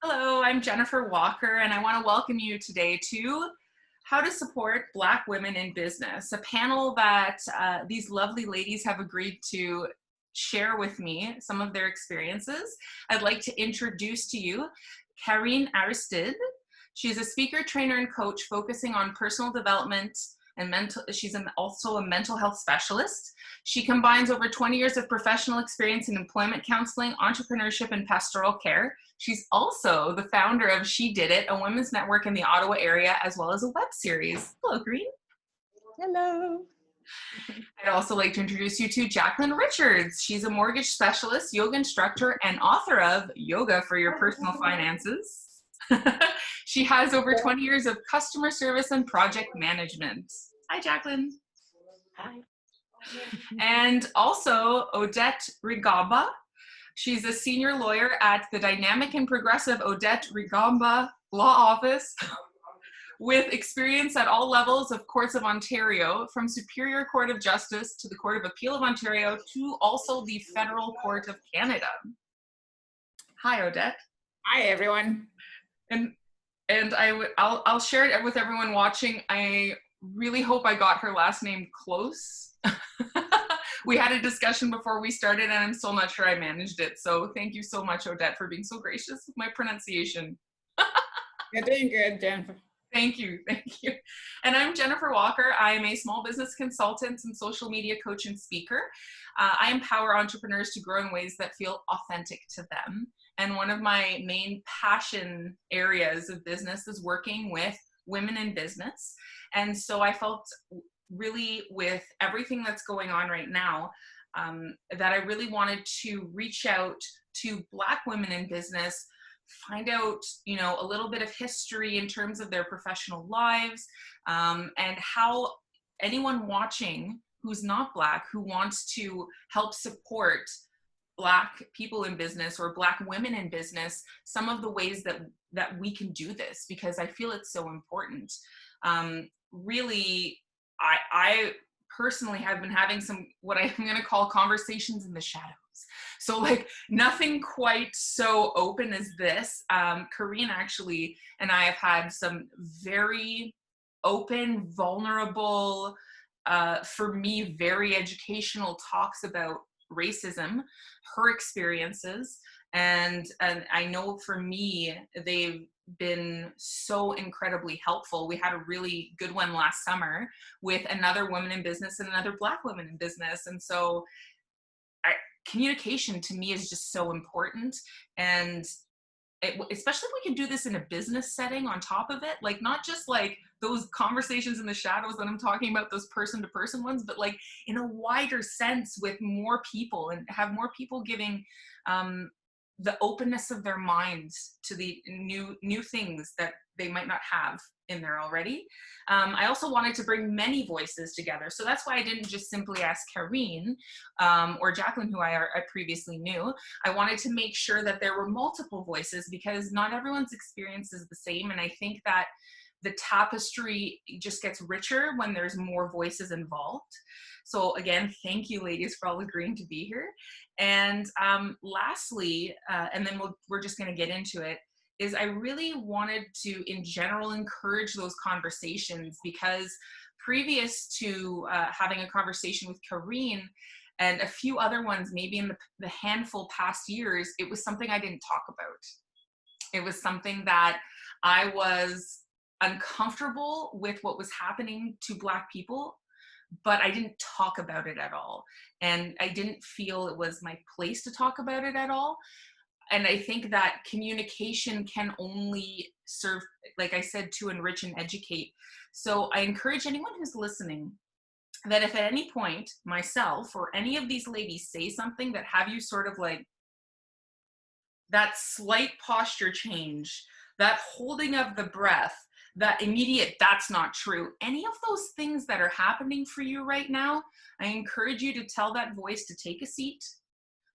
Hello, I'm Jennifer Walker, and I want to welcome you today to How to Support Black Women in Business, a panel that these lovely ladies have agreed to share with me some of their experiences. I'd like to introduce to you Kareen Aristide. She's a speaker, trainer, and coach focusing on personal development and she's also a mental health specialist. She combines over 20 years of professional experience in employment counseling, entrepreneurship, and pastoral care. She's also the founder of She Did It, a women's network in the Ottawa area, as well as a web series. Hello, Kareen. Hello. I'd also like to introduce you to Jacqueline Richards. She's a mortgage specialist, yoga instructor, and author of Yoga for Your Personal Finances. She has over 20 years of customer service and project management. Hi, Jacqueline. Hi. And also Odette Rwigamba. She's a senior lawyer at the dynamic and progressive Odette Rwigamba Law Office with experience at all levels of courts of Ontario, from Superior Court of Justice to the Court of Appeal of Ontario to also the Federal Court of Canada. Hi, Odette. Hi, everyone. And I'll share it with everyone watching. I really hope I got her last name close. We had a discussion before we started, and I'm still not sure I managed it. So thank you so much, Odette, for being so gracious with my pronunciation. You're doing good, Jennifer. Thank you. And I'm Jennifer Walker. I am a small business consultant and social media coach and speaker. I empower entrepreneurs to grow in ways that feel authentic to them. And one of my main passion areas of business is working with women in business. And so I felt really, with everything that's going on right now, that I really wanted to reach out to Black women in business, find out, a little bit of history in terms of their professional lives, and how anyone watching who's not Black, who wants to help support Black people in business or Black women in business, some of the ways that we can do this, because I feel it's so important. Really, I personally have been having some, what I'm going to call, conversations in the shadows. So nothing quite so open as this. Kareen actually and I have had some very open, vulnerable, for me, very educational talks about racism, her experiences. And I know for me, they've been so incredibly helpful. We had a really good one last summer with another woman in business and another Black woman in business. And so communication to me is just so important. And especially if we can do this in a business setting on top of it, not just those conversations in the shadows that I'm talking about, those person-to-person ones, but in a wider sense with more people, and have more people giving the openness of their minds to the new things that they might not have in there already. I also wanted to bring many voices together. So that's why I didn't just simply ask Kareen or Jacqueline, who I previously knew. I wanted to make sure that there were multiple voices, because not everyone's experience is the same. And I think that the tapestry just gets richer when there's more voices involved. So again, thank you, ladies, for all agreeing to be here. And lastly, and then we're just going to get into it, is I really wanted to, in general, encourage those conversations, because previous to having a conversation with Kareen and a few other ones, maybe in the handful past years, it was something I didn't talk about. It was something that I was uncomfortable with, what was happening to Black people, but I didn't talk about it at all. And I didn't feel it was my place to talk about it at all. And I think that communication can only serve, like I said, to enrich and educate. So I encourage anyone who's listening that if at any point myself or any of these ladies say something that have you sort of that slight posture change, that holding of the breath, that immediate, that's not true, any of those things that are happening for you right now, I encourage you to tell that voice to take a seat,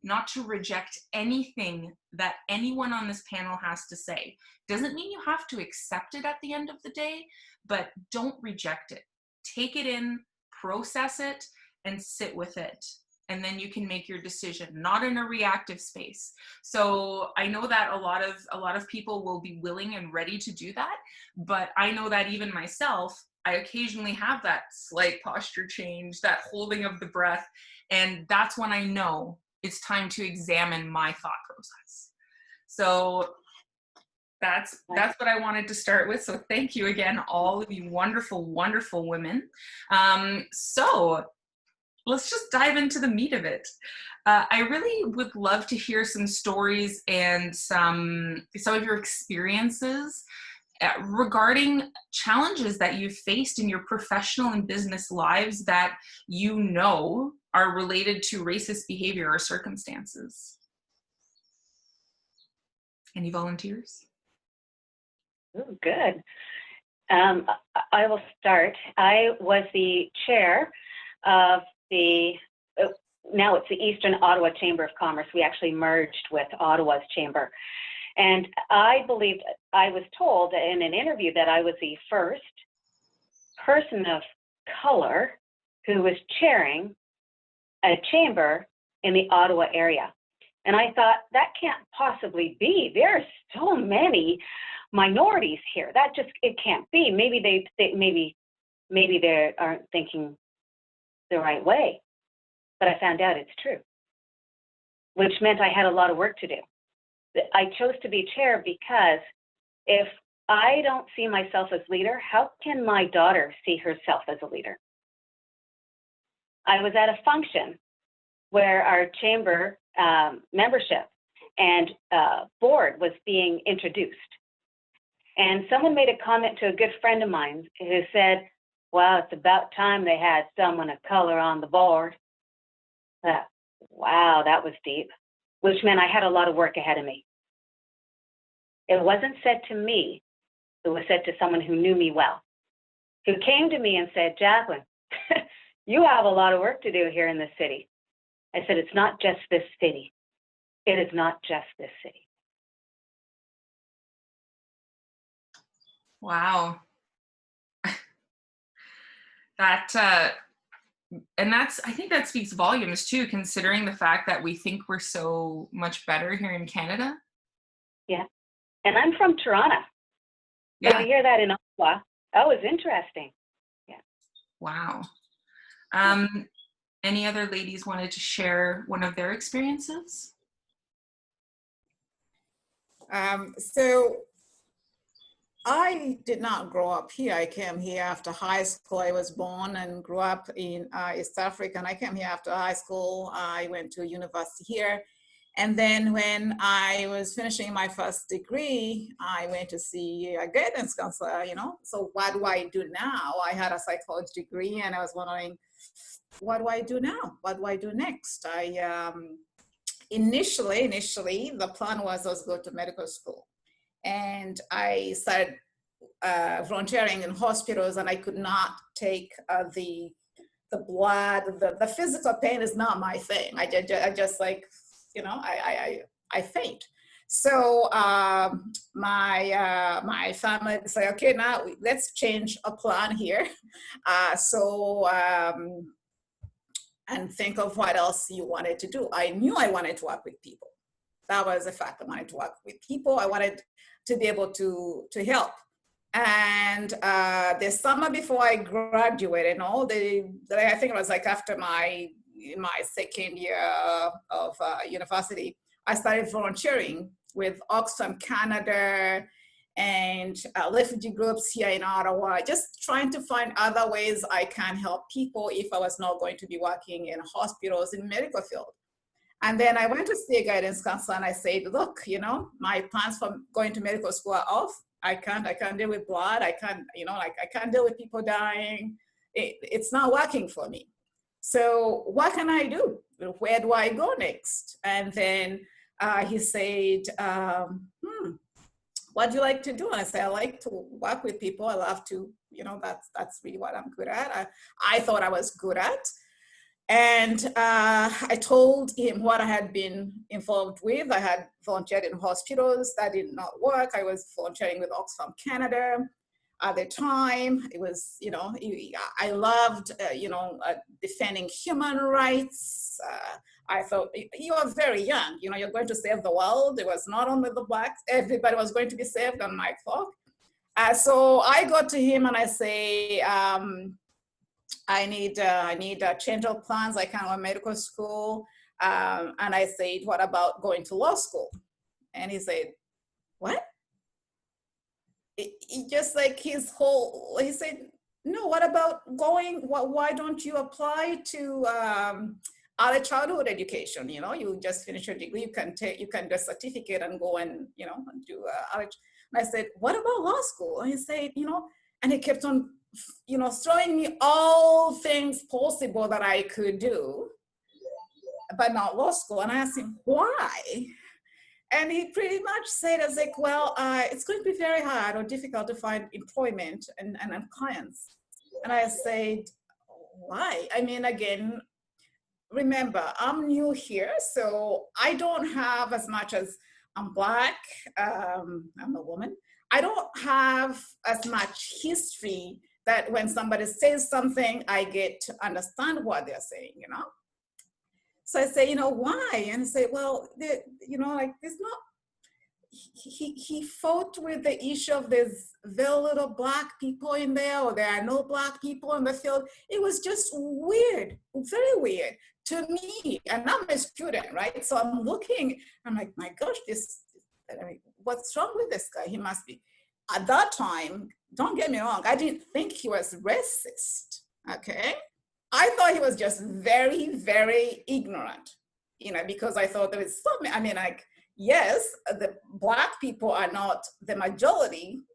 not to reject anything that anyone on this panel has to say. Doesn't mean you have to accept it at the end of the day, but don't reject it. Take it in, process it, and sit with it. and then you can make your decision, not in a reactive space. So I know that a lot of people will be willing and ready to do that, but I know that even myself, I occasionally have that slight posture change, that holding of the breath, and that's when I know it's time to examine my thought process. So that's what I wanted to start with. So thank you again, all of you wonderful, wonderful women. So let's just dive into the meat of it. I really would love to hear some stories and some of your experiences regarding challenges that you've faced in your professional and business lives that you know are related to racist behavior or circumstances. Any volunteers? Ooh, good. I will start. I was the chair of now it's the Eastern Ottawa Chamber of Commerce. We actually merged with Ottawa's chamber. And I was told in an interview that I was the first person of color who was chairing a chamber in the Ottawa area. And I thought, that can't possibly be. There are so many minorities here. It can't be. Maybe they aren't thinking the right way. But I found out it's true, which meant I had a lot of work to do. I chose to be chair because if I don't see myself as leader, how can my daughter see herself as a leader? I was at a function where our chamber membership and board was being introduced. And someone made a comment to a good friend of mine who said, well, it's about time they had someone of color on the board. Wow, that was deep, which meant I had a lot of work ahead of me. It wasn't said to me, it was said to someone who knew me well, who came to me and said, Jacqueline, you have a lot of work to do here in this city. I said, it's not just this city. It is not just this city. Wow. I think that speaks volumes too, considering the fact that we think we're so much better here in Canada. Yeah. And I'm from Toronto. Yeah. So I hear that in Ottawa. That was interesting. Yeah. Wow. Any other ladies wanted to share one of their experiences? So I did not grow up here. I came here after high school. I was born and grew up in East Africa, and I came here after high school. I went to university here. And then when I was finishing my first degree, I went to see a guidance counselor, So what do I do now? I had a psychology degree, and I was wondering, what do I do now? What do I do next? Initially, the plan was I was going to medical school. And I started volunteering in hospitals, and I could not take the blood. The physical pain is not my thing. I just like, I faint. So my family said, okay, now let's change a plan here. And think of what else you wanted to do. I knew I wanted to work with people. That was a fact. I wanted to work with people. I wanted to be able to help. And the summer before I graduated, I think it was like after my second year of university, I started volunteering with Oxfam Canada and refugee groups here in Ottawa, just trying to find other ways I can help people if I was not going to be working in hospitals in medical field. And then I went to see a guidance counselor, and I said, look, my plans for going to medical school are off. I can't deal with blood. I can't deal with people dying. It's not working for me. So what can I do? Where do I go next? And then he said, what do you like to do? And I said, I like to work with people. I love to, that's really what I'm good at. I thought I was good at. And I told him what I had been involved with. I had volunteered in hospitals. That did not work. I was volunteering with Oxfam Canada. at the time. It was, I loved, defending human rights. I thought, you are very young, you're going to save the world. It was not only the blacks, everybody was going to be saved on my clock. So I go to him and I say, I need a change of plans. I can't go to medical school. And I said, what about going to law school? And he said, what? He just like he said, no, what about why don't you apply to early childhood education? You just finish your degree, you can do a certificate and go and, do early. And I said, what about law school? And he said, and he kept on, throwing me all things possible that I could do, but not law school. And I asked him, why? And he pretty much said, I was like, well, it's going to be very hard or difficult to find employment and clients. And I said, why? I mean, again, remember, I'm new here, so I don't have as much as I'm Black, I'm a woman. I don't have as much history that when somebody says something, I get to understand what they're saying, So I say, why? And I say, well, there's not, he fought with the issue of there's very little Black people in there, or there are no Black people in the field. It was just weird, very weird to me. And I'm a student, right? So I'm looking, I'm like, my gosh, what's wrong with this guy? He must be. At that time, don't get me wrong, I didn't think he was racist, okay? I thought he was just very, very ignorant, because I thought there was something, yes, the Black people are not the majority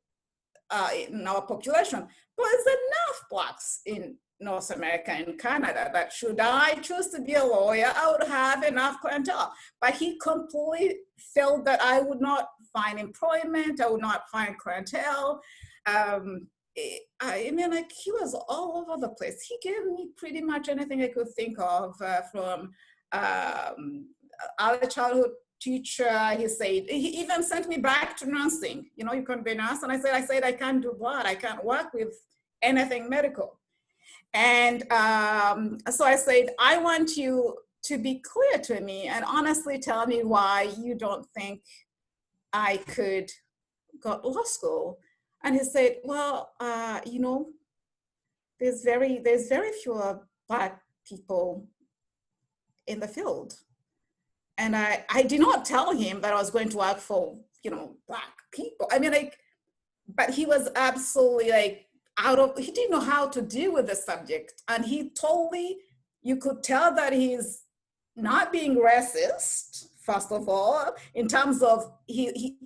in our population, but there's enough Blacks in North America and Canada that should I choose to be a lawyer, I would have enough clientele. But he completely felt that I would not find employment, I would not find clientele. He was all over the place. He gave me pretty much anything I could think of, from early childhood teacher. He said, he even sent me back to nursing. You can be a nurse. And I said, I can't do blood. I can't work with anything medical. And so I said, I want you to be clear to me and honestly tell me why you don't think I could go to law school. And he said, well, there's very few Black people in the field. And I did not tell him that I was going to work for, Black people. But he was absolutely he didn't know how to deal with the subject. And he totally, you could tell that he's not being racist, first of all, in terms of he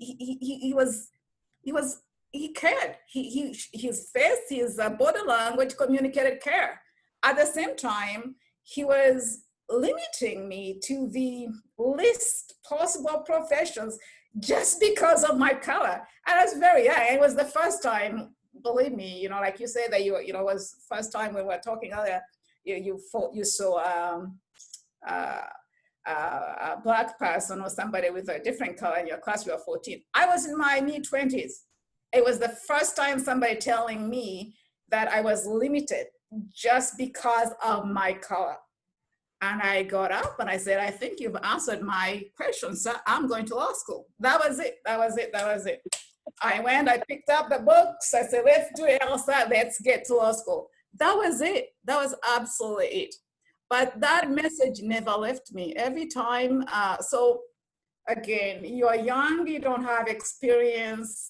cared. His face, his body language communicated care. At the same time, he was limiting me to the least possible professions just because of my color. And I was very young. It was the first time, believe me, like you say that it was first time when we were talking earlier, you saw a Black person or somebody with a different color in your class. You were 14. I was in my mid-20s. It was the first time somebody telling me that I was limited just because of my color. And I got up and I said, I think you've answered my question, sir. I'm going to law school. That was it. I went, I picked up the books. I said, let's do LSAT. Let's get to law school. That was it. That was absolutely it. But that message never left me. Every time, so again, you're young, you don't have experience,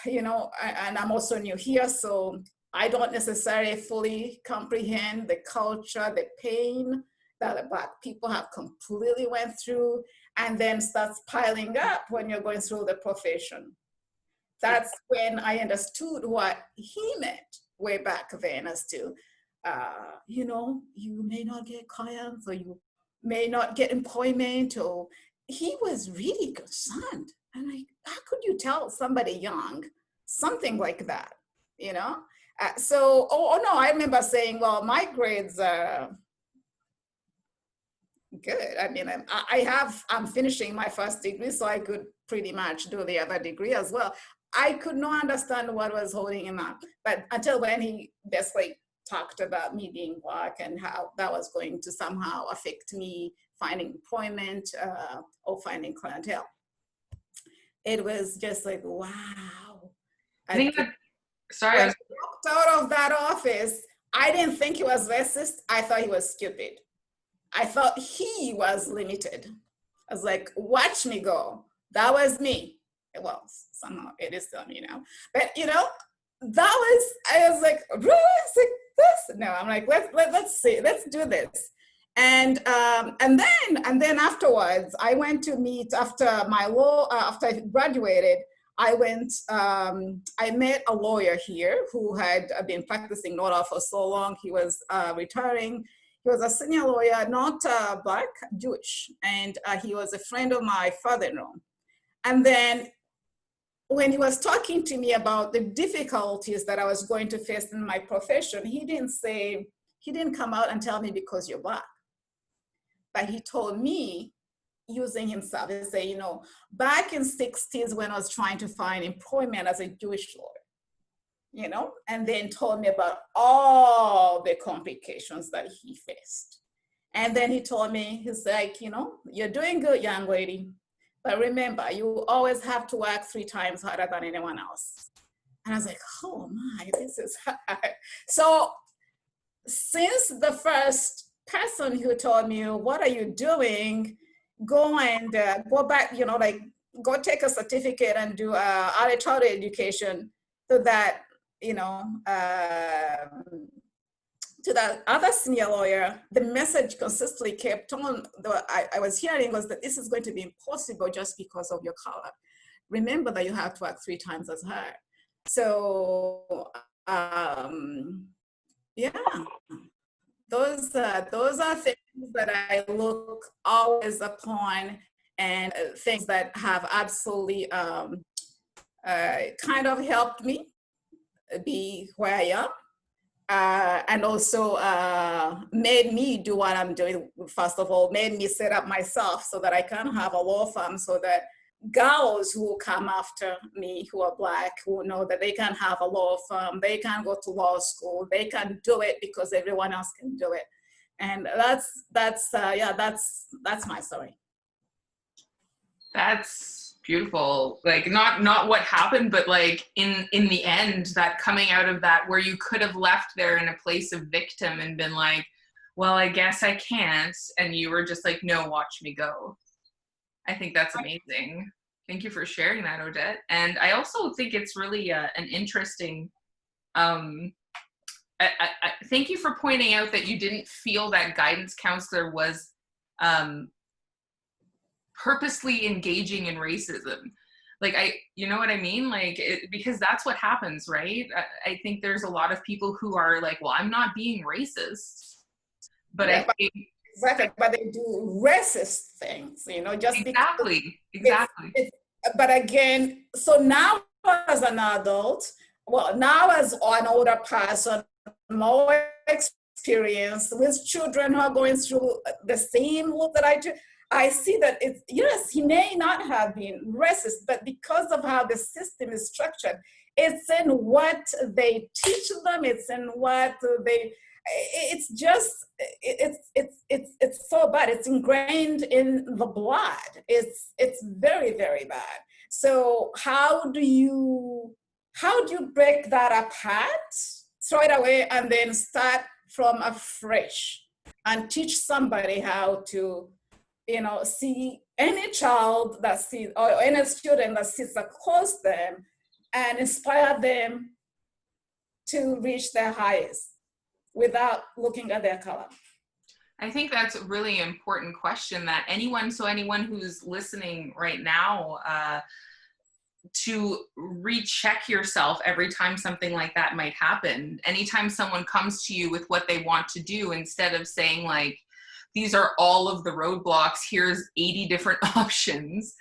and I'm also new here, so I don't necessarily fully comprehend the culture, the pain that the Black people have completely went through, and then starts piling up when you're going through the profession. That's when I understood what he meant way back then as to, you may not get clients, or you may not get employment, or he was really concerned. I'm like, how could you tell somebody young something like that, So I remember saying, well, my grades are good. I'm finishing my first degree, so I could pretty much do the other degree as well. I could not understand what was holding him up. But until when he basically talked about me being Black and how that was going to somehow affect me finding employment or finding clientele. It was just like, wow. I think that, sorry. When I walked out of that office, I didn't think he was racist. I thought he was stupid. I thought he was limited. I was like, watch me go. That was me. Well, somehow it is still me now. But I was like, really? It's like this? No, I'm like, let's see, let's do this. And then afterwards, I went to meet after after I graduated. I met a lawyer here who had been practicing in Ottawa for so long. He was retiring. He was a senior lawyer, not Black, Jewish, and he was a friend of my father-in-law. And then when he was talking to me about the difficulties that I was going to face in my profession, he didn't come out and tell me because you're Black. But he told me, using himself, he said, back in 60s when I was trying to find employment as a Jewish lawyer, and then told me about all the complications that he faced. And then he told me, he's like, you're doing good, young lady. But remember, you always have to work 3 times harder than anyone else. And I was like, oh my, this is hard. So since the first person who told me, what are you doing? Go and go back, go take a certificate and do early childhood education so that, to that other senior lawyer, the message consistently kept on, I was hearing was that this is going to be impossible just because of your color. Remember that you have to work 3 times as hard. So, yeah, those are things that I look always upon, and things that have absolutely kind of helped me be where I am. And also made me do what I'm doing. First of all, made me set up myself so that I can have a law firm, so that girls who come after me who are Black, who know that they can have a law firm, they can go to law school, they can do it because everyone else can do it. And that's my story. That's beautiful. Like not what happened, but like in the end, that coming out of that, where you could have left there in a place of victim and been like, well, I guess I can't. And you were just like, no, watch me go. I think that's amazing. Thank you for sharing that, Odette. And I also think it's really an interesting, I thank you for pointing out that you didn't feel that guidance counselor was purposely engaging in racism. Like, you know what I mean? Like, because that's what happens, right? I think there's a lot of people who are like, well, I'm not being racist. But yeah, I think... Exactly, but they do racist things, just exactly. But again, so now as an adult, well, now as an older person, more experience with children who are going through the same loop that I do, I see that yes, he may not have been racist, but because of how the system is structured, it's in what they teach them, it's in what it's so bad. It's ingrained in the blood. It's very, very bad. So how do you break that apart, throw it away, and then start from afresh and teach somebody how to, see any child that sees, or any student that sits across them and inspire them to reach their highest without looking at their color? I think that's a really important question that anyone who's listening right now, to recheck yourself every time something like that might happen. Anytime someone comes to you with what they want to do, instead of saying like, these are all of the roadblocks, here's 80 different options.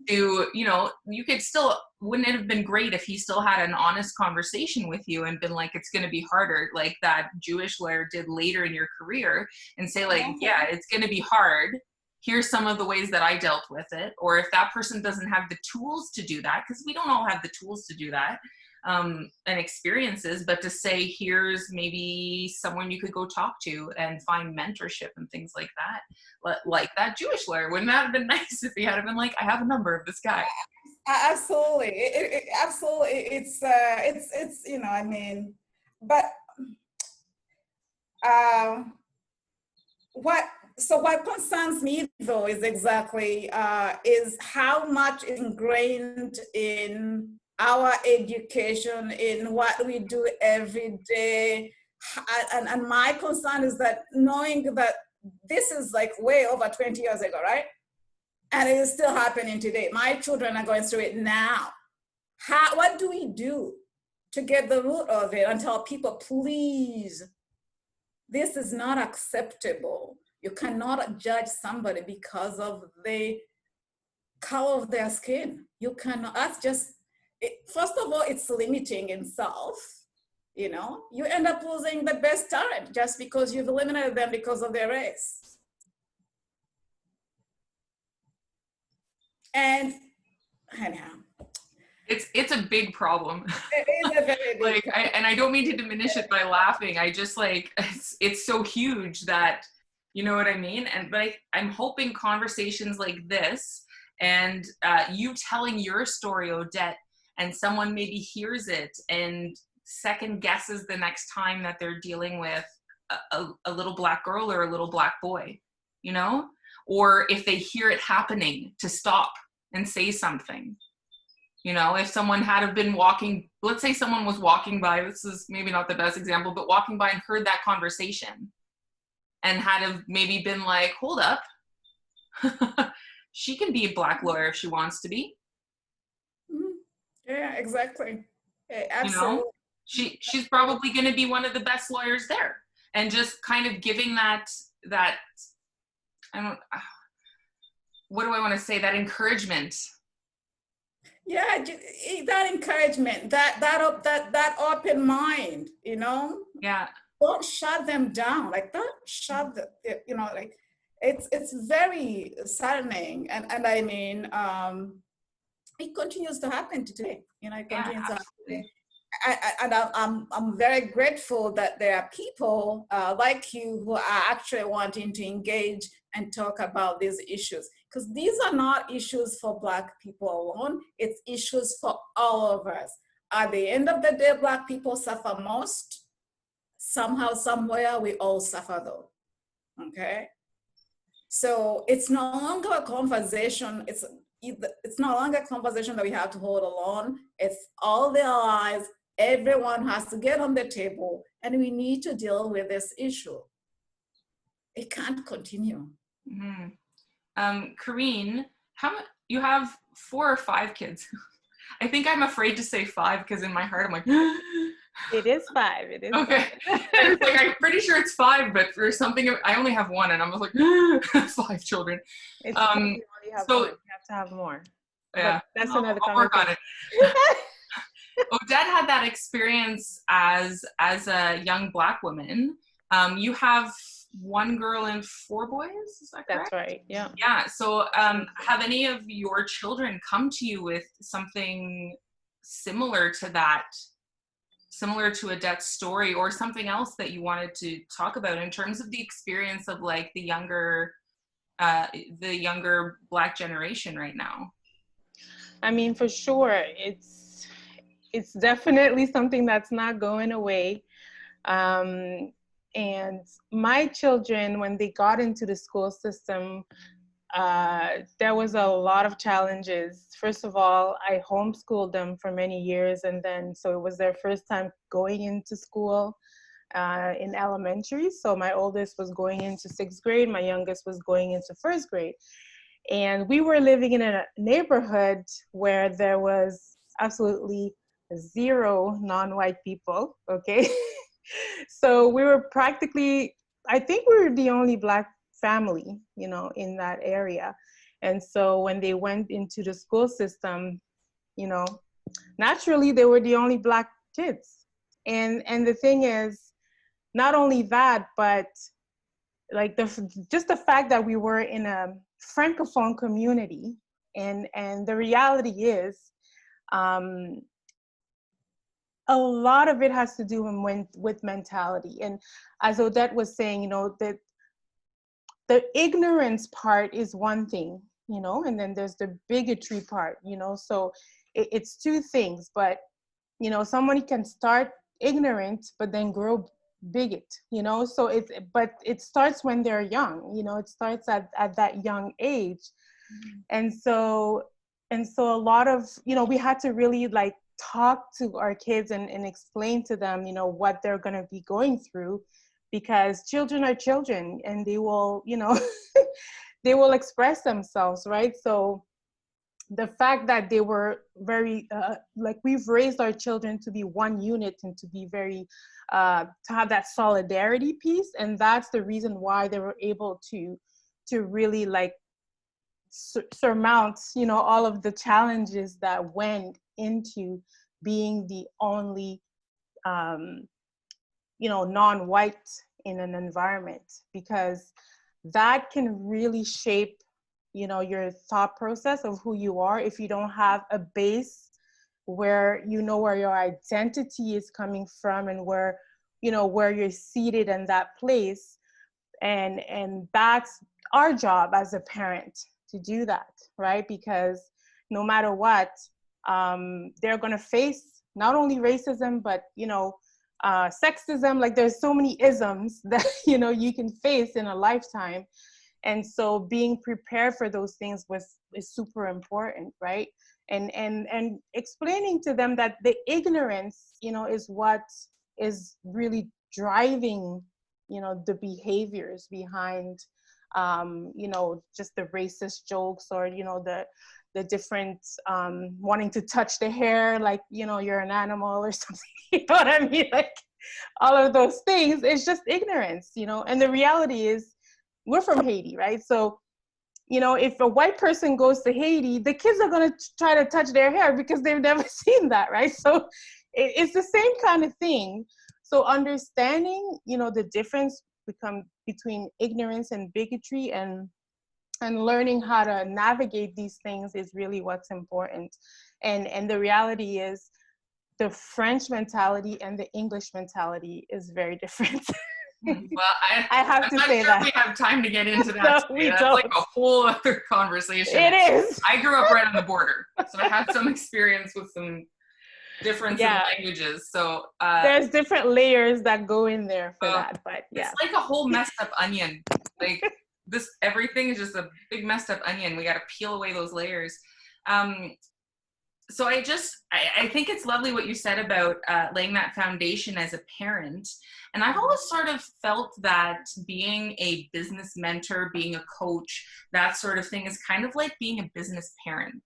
You could still, wouldn't it have been great if he still had an honest conversation with you and been like, it's going to be harder, like that Jewish lawyer did later in your career, and say like, yeah, it's going to be hard. here's some of the ways that I dealt with it. Or if that person doesn't have the tools to do that, because we don't all have the tools to do that, and experiences, but to say, here's maybe someone you could go talk to and find mentorship and things like that. Like that Jewish lawyer. Wouldn't that have been nice if he had been like, I have a number of this guy? Absolutely. Absolutely. It's, you know, I mean, but what concerns me though is exactly is how much is ingrained in our education, in what we do every day. And my concern is that knowing that this is like way over 20 years ago, right? And it is still happening today. My children are going through it now. What do we do to get the root of it and tell people, please, this is not acceptable. You cannot judge somebody because of the color of their skin. You cannot, that's just, first of all, it's limiting in self. You know, you end up losing the best talent just because you've eliminated them because of their race. And anyhow, it's a big problem. It is a very big like, problem. and I don't mean to diminish it by laughing. I just like, it's so huge that, you know what I mean? But I'm hoping conversations like this and you telling your story, Odette, and someone maybe hears it and second guesses the next time that they're dealing with a little Black girl or a little Black boy, you know? Or if they hear it happening, to stop and say something. You know, if someone had have been walking, let's say someone was walking by, this is maybe not the best example, but walking by and heard that conversation and had have maybe been like, hold up, she can be a Black lawyer if she wants to be. Mm-hmm. Yeah, exactly. Yeah, absolutely. You know, she's probably going to be one of the best lawyers there. And just kind of giving that I don't, what do I want to say? That encouragement. Yeah, that encouragement, that open mind, you know. Yeah. Don't shut them down. Like, don't shut the, you know, like it's very saddening. And I mean, it continues to happen today. You know, it continues to happen today. And I'm very grateful that there are people like you who are actually wanting to engage and talk about these issues, because these are not issues for Black people alone. It's issues for all of us. At the end of the day, Black people suffer most. Somehow, somewhere, we all suffer though. Okay, so it's no longer a conversation. It's no longer a conversation that we have to hold alone. It's all the allies. Everyone has to get on the table, and we need to deal with this issue. It can't continue. Mm-hmm. Kareen, you have 4 or 5 kids? I think I'm afraid to say 5 because in my heart I'm like, it is 5. It is okay. 5. It's like, I'm pretty sure it's 5, but for something, I only have 1, and I'm just like, 5 children. It's you only have so 1. You have to have more. Yeah, but that's another I'll work on conversation. it. Odette had that experience as a young Black woman. You have 1 girl and 4 boys, is that correct? That's right, yeah. Yeah, so have any of your children come to you with something similar to that, similar to Odette's story, or something else that you wanted to talk about in terms of the experience of like the younger Black generation right now? I mean, for sure, it's definitely something that's not going away. And my children, when they got into the school system, there was a lot of challenges. First of all, I homeschooled them for many years, and then so it was their first time going into school in elementary. So my oldest was going into 6th grade, my youngest was going into 1st grade. And we were living in a neighborhood where there was absolutely 0 non-white people, okay? So we were practically, I think we were the only Black family, you know, in that area. And so when they went into the school system, you know, naturally they were the only Black kids. And the thing is, not only that, but like just the fact that we were in a Francophone community, and the reality is, a lot of it has to do with mentality. And as Odette was saying, you know, that the ignorance part is one thing, you know, and then there's the bigotry part, you know. So it's two things, but, you know, somebody can start ignorant but then grow bigot, you know. So but it starts when they're young, you know, it starts at that young age. And so a lot of, you know, we had to really like talk to our kids and explain to them, you know, what they're going to be going through, because children are children and they will, you know, they will express themselves, right? So the fact that they were very, like, we've raised our children to be one unit and to be very, to have that solidarity piece. And that's the reason why they were able to really like surmount, you know, all of the challenges that went into being the only, you know, non-white in an environment, because that can really shape, you know, your thought process of who you are if you don't have a base where you know where your identity is coming from and where, you know, where you're seated in that place. And that's our job as a parent, to do that, right? Because no matter what, they're going to face not only racism, but, you know, sexism. Like, there's so many isms that, you know, you can face in a lifetime. And so being prepared for those things is super important, right? And explaining to them that the ignorance, you know, is what is really driving, you know, the behaviors behind, you know, just the racist jokes, or, you know, the different, wanting to touch the hair, like, you know, you're an animal or something, you know what I mean? Like, all of those things, it's just ignorance, you know. And the reality is, we're from Haiti, right? So, you know, if a white person goes to Haiti, the kids are going to try to touch their hair because they've never seen that, right? So it's the same kind of thing. So understanding, you know, the difference between ignorance and bigotry, and learning how to navigate these things is really what's important. And the reality is, the French mentality and the English mentality is very different. Well, I have to say that. We have time to get into that. No, we That's don't. like a whole other conversation. It is. I grew up right on the border, so I have some experience with some difference in languages. So there's different layers that go in there for that, but yeah. It's like a whole messed up onion. Like, everything is just a big messed up onion. We got to peel away those layers. So I think it's lovely what you said about laying that foundation as a parent. And I've always sort of felt that being a business mentor, being a coach, that sort of thing is kind of like being a business parent.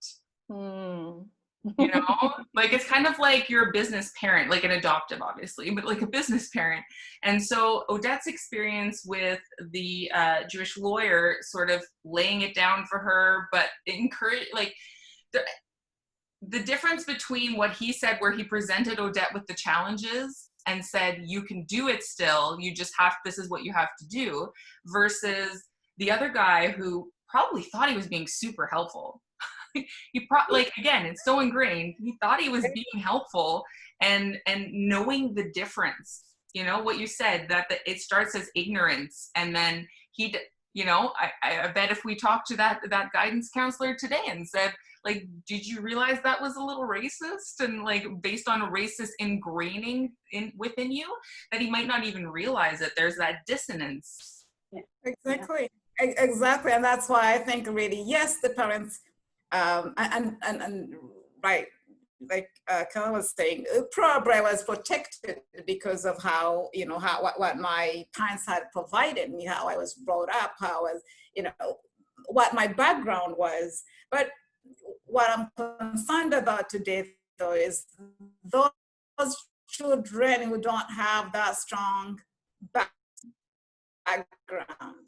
You know, like, it's kind of like you're a business parent, like an adoptive, obviously, but like a business parent. And so Odette's experience with the Jewish lawyer, sort of laying it down for her, but encourage, like, the difference between what he said, where he presented Odette with the challenges and said, you can do it still, you just have, this is what you have to do, versus the other guy who probably thought he was being super helpful. Like, again, it's so ingrained. He thought he was being helpful, and knowing the difference, you know, what you said, that it starts as ignorance. And then you know, I bet if we talked to that guidance counselor today and said, like, did you realize that was a little racist? And like, based on a racist ingraining within you, that he might not even realize it. There's that dissonance. Yeah. Exactly. Exactly. And that's why I think really, yes, the parents, and right, like Karen was saying, probably I was protected because of how, you know, what my parents had provided me, how I was brought up, how I was, you know, what my background was. But what I'm concerned about today, though, is those children who don't have that strong background,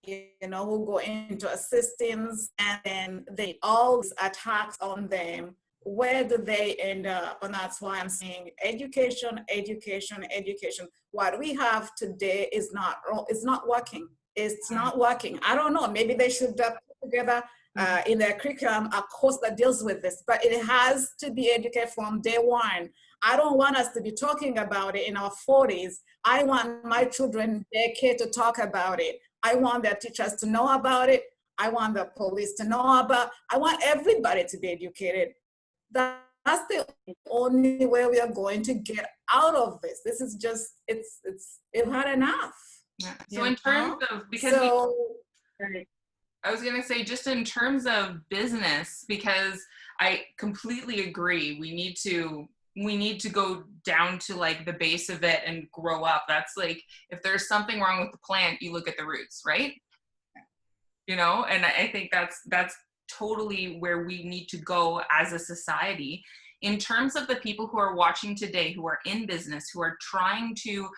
you know, who go into systems, and then they all these attacks on them. Where do they end up? And that's why I'm saying education, education, education. What we have today is not working. it's not working. I don't know, maybe they should put together in their curriculum a course that deals with this, but it has to be educated from day one. I don't want us to be talking about it in our 40s. I want my children, their kids, to talk about it. I want their teachers to know about it. I want the police to know about it. I want everybody to be educated. That's the only way we are going to get out of this. This is just, we've had enough. Yeah. So in terms of, because I was going to say, just in terms of business, because I completely agree. We need to go down to like the base of it and grow up. That's like, if there's something wrong with the plant, you look at the roots, right? You know, and I think that's totally where we need to go as a society. In terms of the people who are watching today, who are in business, who are trying to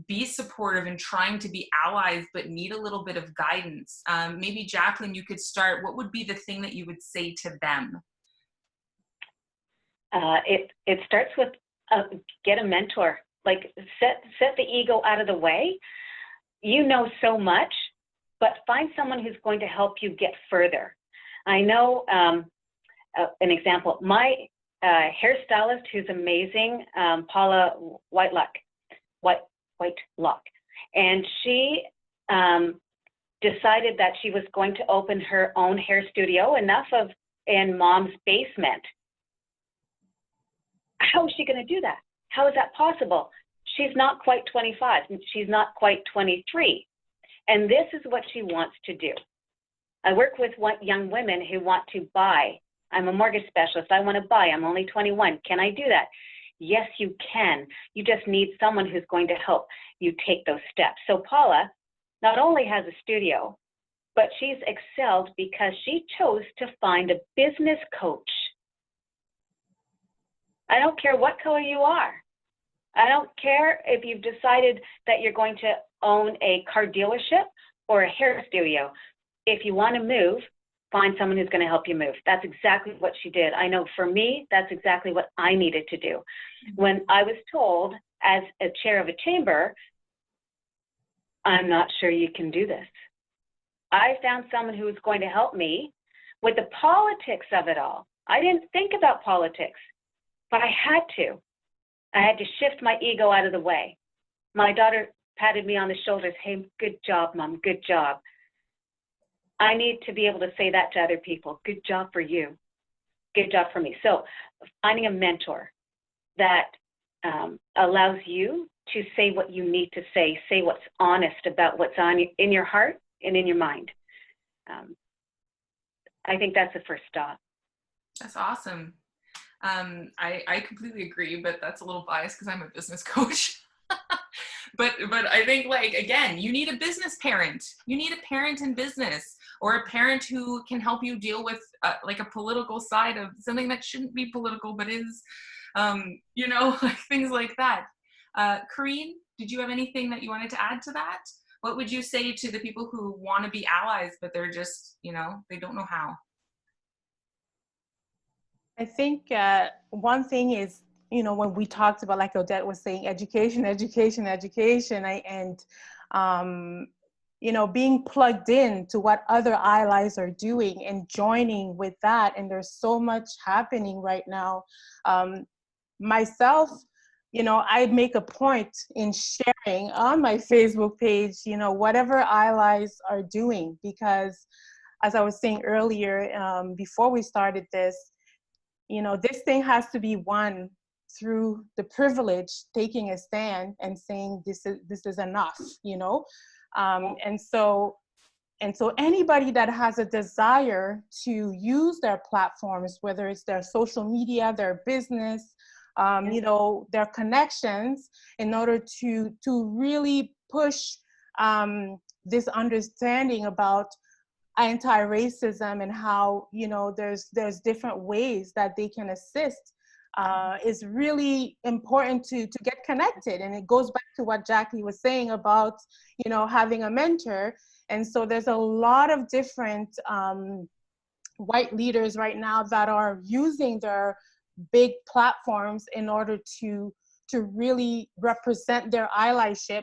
be supportive and trying to be allies, but need a little bit of guidance. Maybe Jacqueline, you could start. What would be the thing that you would say to them? It starts with get a mentor. Like set the ego out of the way. You know so much, but find someone who's going to help you get further. I know an example. My hairstylist, who's amazing, Paula Whitelock, and she decided that she was going to open her own hair studio, in mom's basement. How is she going to do that? How is that possible? She's not quite 25. She's not quite 23. And this is what she wants to do. I work with young women who want to buy. I'm a mortgage specialist. I want to buy. I'm only 21. Can I do that? Yes, you can. You just need someone who's going to help you take those steps. So Paula not only has a studio, but she's excelled because she chose to find a business coach. I don't care what color you are. I don't care if you've decided that you're going to own a car dealership or a hair studio. If you want to move, find someone who's going to help you move. That's exactly what she did. I know for me, that's exactly what I needed to do. When I was told as a chair of a chamber, I'm not sure you can do this, I found someone who was going to help me with the politics of it all. I didn't think about politics, but I had to. I had to shift my ego out of the way. My daughter patted me on the shoulders. Hey, good job, Mom, good job. I need to be able to say that to other people. Good job for you. Good job for me. So finding a mentor that allows you to say what you need to say what's honest about what's in your heart and in your mind. I think that's the first stop. That's awesome. I completely agree, but that's a little biased because I'm a business coach. but I think, like, again, you need a business parent. You need a parent in business, or a parent who can help you deal with like a political side of something that shouldn't be political, but is, you know, like things like that. Kareen, did you have anything that you wanted to add to that? What would you say to the people who want to be allies, but they're just, you know, they don't know how? I think one thing is, you know, when we talked about, like Odette was saying, education, and, you know, being plugged in to what other allies are doing and joining with that. And there's so much happening right now. Myself, you know, I make a point in sharing on my Facebook page, you know, whatever allies are doing, because as I was saying earlier, before we started this, you know, this thing has to be won through the privilege, taking a stand and saying this is enough, you know. And so anybody that has a desire to use their platforms, whether it's their social media, their business, you know, their connections, in order to really push this understanding about anti-racism and how, you know, there's different ways that they can assist, is really important to get connected. And it goes back to what Jackie was saying about, you know, having a mentor. And so there's a lot of different white leaders right now that are using their big platforms in order to really represent their allyship.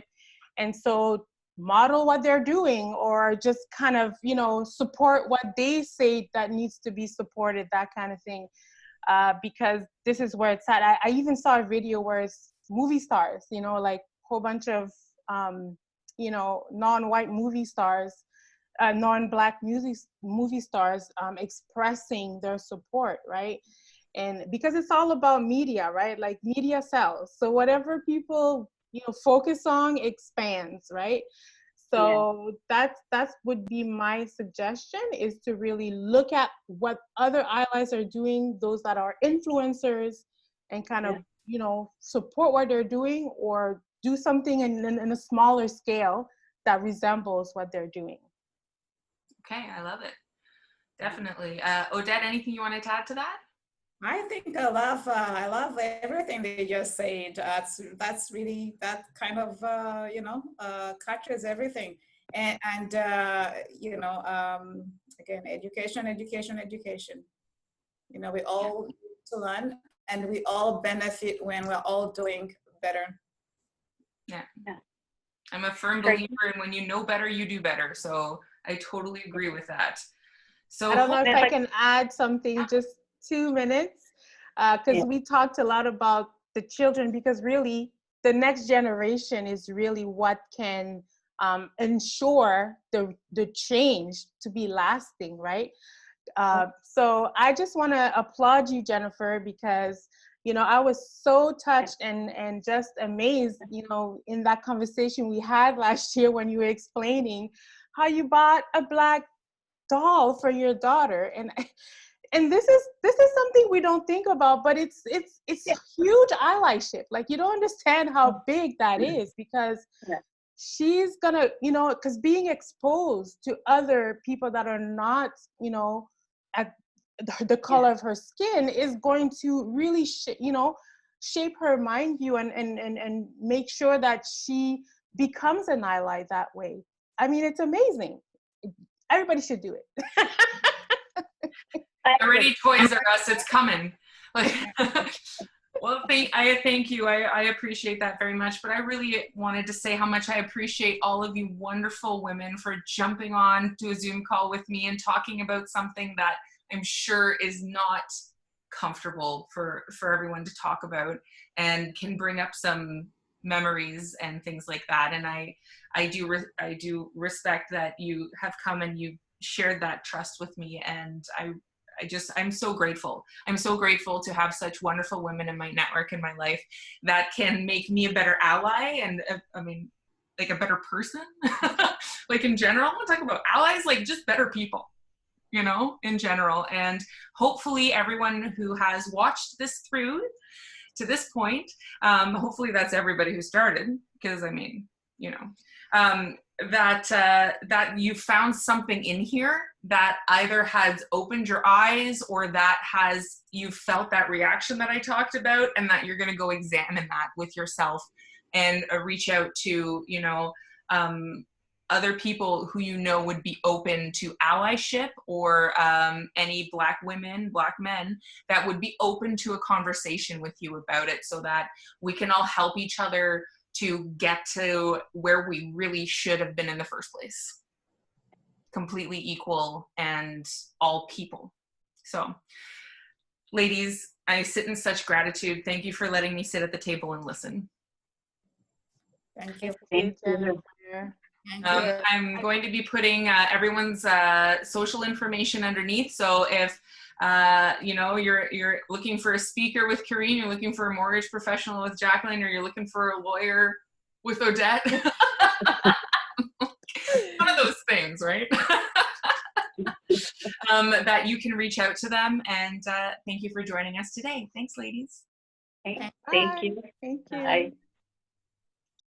And so model what they're doing, or just kind of, you know, support what they say that needs to be supported, that kind of thing. Because this is where it's at. I even saw a video where it's movie stars, you know, like a whole bunch of, you know, non-white movie stars, non-Black movie stars expressing their support, right? And because it's all about media, right? Like media sells. So whatever people, you know, focus on expands, right? So that's would be my suggestion, is to really look at what other allies are doing, those that are influencers, and kind of, you know, support what they're doing, or do something in a smaller scale that resembles what they're doing. Okay, I love it. Definitely. Odette, anything you wanted to add to that? I think I love everything they just said. That's really, that kind of, you know, captures everything. And you know, again, education. You know, we all need to learn, and we all benefit when we're all doing better. Yeah. I'm a firm believer in when you know better, you do better. So I totally agree with that. So I don't know if I can add something, just 2 minutes, because we talked a lot about the children, because really the next generation is really what can ensure the change to be lasting, right? So I just want to applaud you, Jennifer, because, you know, I was so touched and just amazed, you know, in that conversation we had last year when you were explaining how you bought a Black doll for your daughter. And this is something we don't think about, but it's huge allyship. Like, you don't understand how big that is, because she's gonna, you know, because being exposed to other people that are not, you know, at the color of her skin is going to really you know, shape her mind view and make sure that she becomes an ally that way. I mean, it's amazing. Everybody should do it. already Toys R Us, it's coming. Like, well, I thank you. I appreciate that very much. But I really wanted to say how much I appreciate all of you wonderful women for jumping on to a Zoom call with me and talking about something that I'm sure is not comfortable for everyone to talk about, and can bring up some memories and things like that. And I do respect that you have come and you shared that trust with me, and I'm so grateful. I'm so grateful to have such wonderful women in my network, in my life, that can make me a better ally, and I mean, like a better person. Like in general, I'm not talking about allies, like just better people, you know, in general. And hopefully everyone who has watched this through to this point, hopefully that's everybody who started, because I mean, you know, that you found something in here that either has opened your eyes, or that you felt that reaction that I talked about, and that you're going to go examine that with yourself, and reach out to, you know, other people who you know would be open to allyship, or any Black women, Black men that would be open to a conversation with you about it, so that we can all help each other to get to where we really should have been in the first place. Completely equal and all people. So, ladies, I sit in such gratitude. Thank you for letting me sit at the table and listen. Thank you. Thank you. I'm going to be putting everyone's social information underneath. So if you know, you're looking for a speaker with Kareen, you're looking for a mortgage professional with Jacqueline, or you're looking for a lawyer with Odette, one of those things, right? That you can reach out to them. And thank you for joining us today. Thanks, ladies. Thank you. Thank you. Bye.